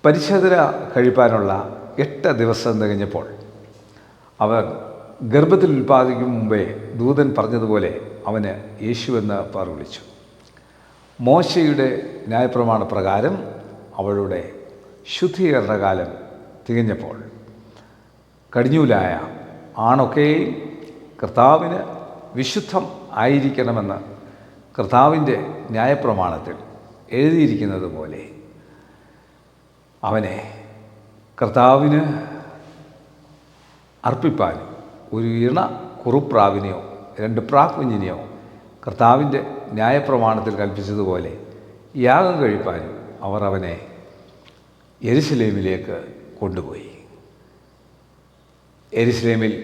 പരിച്ഛേദന കഴിപ്പാനുള്ള 8 ദിവസം തികഞ്ഞപ്പോൾ അവർ ഗർഭത്തിൽ ഉൽപ്പാദിക്കും മുമ്പേ ദൂതൻ പറഞ്ഞതുപോലെ അവന് യേശു എന്ന് പേർ വിളിച്ചു. മോശയുടെ ന്യായപ്രമാണ പ്രകാരം അവളുടെ ശുദ്ധീകരണകാലം തികഞ്ഞപ്പോൾ കടിഞ്ഞൂലായ ആണൊക്കെയും കർത്താവിന് വിശുദ്ധം ആയിരിക്കണമെന്ന് കർത്താവിൻ്റെ ന്യായപ്രമാണത്തിൽ എഴുതിയിരിക്കുന്നത് പോലെ അവനെ കർത്താവിന് അർപ്പിപ്പാൻ ഒരു ഇണ കുറുപ്രാവിനെയോ 2 പ്രാക്കുഞ്ഞിനെയോ കർത്താവിൻ്റെ ന്യായപ്രമാണത്തിൽ കൽപ്പിച്ചതുപോലെ യാഗം കഴിപ്പാനും അവർ അവനെ യെരുശലേമിലേക്ക് കൊണ്ടുപോയി. യെരുശലേമിൽ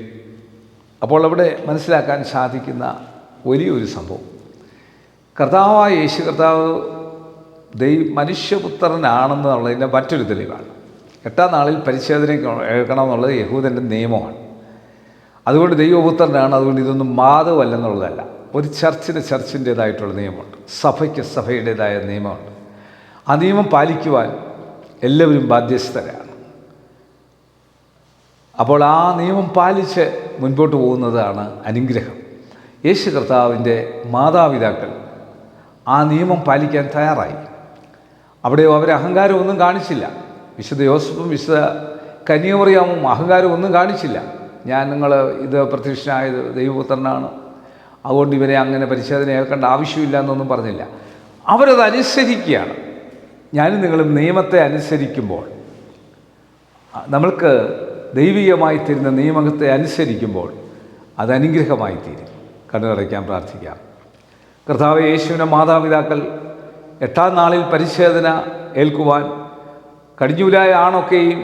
അപ്പോൾ അവിടെ മനസ്സിലാക്കാൻ സാധിക്കുന്ന വലിയൊരു സംഭവം, കർത്താവായ യേശു കർത്താവ് മനുഷ്യപുത്രനാണെന്നുള്ളതിൻ്റെ മറ്റൊരു തെളിവാണ്. 8-ാം നാളിൽ പരിച്ഛേദന കേൾക്കണമെന്നുള്ളത് യഹൂദൻ്റെ നിയമമാണ്. അതുകൊണ്ട് ദൈവപുത്രനാണ്. അതുകൊണ്ട് ഇതൊന്നും മാതമല്ലെന്നുള്ളതല്ല. ഒരു ചർച്ചിൻ്റേതായിട്ടുള്ള നിയമമുണ്ട്, സഭയ്ക്ക് സഭയുടേതായ നിയമമുണ്ട്. ആ നിയമം പാലിക്കുവാൻ എല്ലാവരും ബാധ്യസ്ഥരാണ്. അപ്പോൾ ആ നിയമം പാലിച്ച് മുൻപോട്ട് പോകുന്നതാണ് അനുഗ്രഹം. യേശു കർത്താവിൻ്റെ മാതാപിതാക്കൾ ആ നിയമം പാലിക്കാൻ തയ്യാറായി. അവിടെ അവർ അഹങ്കാരമൊന്നും കാണിച്ചില്ല. വിശുദ്ധ യോസഫും വിശുദ്ധ കന്യാമറിയാമും അഹങ്കാരമൊന്നും കാണിച്ചില്ല. ഇത് പ്രത്യക്ഷനായത് ദൈവപുത്രനാണ്, അതുകൊണ്ട് ഇവരെ അങ്ങനെ പരിച്ഛേദന ഏൽക്കേണ്ട ആവശ്യമില്ല എന്നൊന്നും പറഞ്ഞില്ല. അവരത് അനുസരിക്കുകയാണ്. ഞാനും നിങ്ങളും നിയമത്തെ അനുസരിക്കുമ്പോൾ, നമ്മൾക്ക് ദൈവികമായി തരുന്ന നിയമത്തെ അനുസരിക്കുമ്പോൾ അത് അനുഗ്രഹമായി തീരും. കണ്ണുടയ്ക്കാൻ പ്രാർത്ഥിക്കാം. കർത്താവേ, യേശുവിൻ്റെ മാതാപിതാക്കൾ 8-ാം നാളിൽ പരിച്ഛേദന ഏൽക്കുവാൻ കടിഞ്ഞൂലായ ആണൊക്കെയും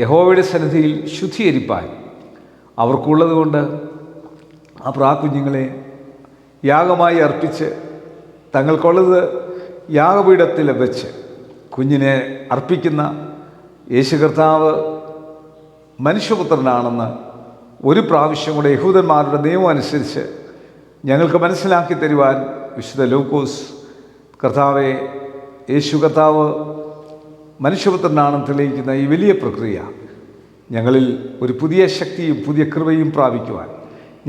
യഹോവയുടെ സന്നിധിയിൽ ശുദ്ധീകരിപ്പാൻ അവർക്കുള്ളത് കൊണ്ട് ആ പ്രാക്കുഞ്ഞുങ്ങളെ യാഗമായി അർപ്പിച്ച് തങ്ങൾക്കുള്ളത് യാഗപീഠത്തിൽ വെച്ച് കുഞ്ഞിനെ അർപ്പിക്കുന്ന യേശു കർത്താവ് മനുഷ്യപുത്രനാണെന്ന് ഒരു പ്രാവശ്യം കൂടെ യഹൂദന്മാരുടെ നിയമം അനുസരിച്ച് ഞങ്ങൾക്ക് മനസ്സിലാക്കി തരുവാൻ വിശുദ്ധ ലൂക്കോസ് കർത്താവെ, യേശു കർത്താവ് മനുഷ്യപുത്രനാണെന്ന് തെളിയിക്കുന്ന ഈ വലിയ പ്രക്രിയ ഞങ്ങളിൽ ഒരു പുതിയ ശക്തിയും പുതിയ കൃപയും പ്രാപിക്കുവാൻ,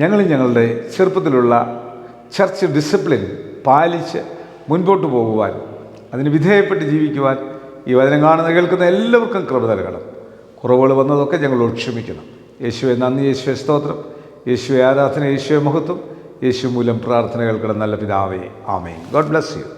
ഞങ്ങളുടെ ചെറുപ്പത്തിലുള്ള ചർച്ച് ഡിസിപ്ലിൻ പാലിച്ച് മുൻപോട്ട് പോകുവാൻ, അതിന് വിധേയപ്പെട്ട് ജീവിക്കുവാൻ ഈ വചനം കേൾക്കുന്ന എല്ലാവർക്കും കൃപ നൽകണം. കുറവുകൾ വന്നതൊക്കെ ഞങ്ങളോട് ക്ഷമിക്കണം. യേശുവെ നന്ദി, യേശുവെ സ്തോത്രം, യേശുവെ ആരാധന, യേശുവെ മഹത്വം. യേശു മൂലം പ്രാർത്ഥന കേൾക്കണം നല്ല പിതാവേ, ആമേൻ. God bless you.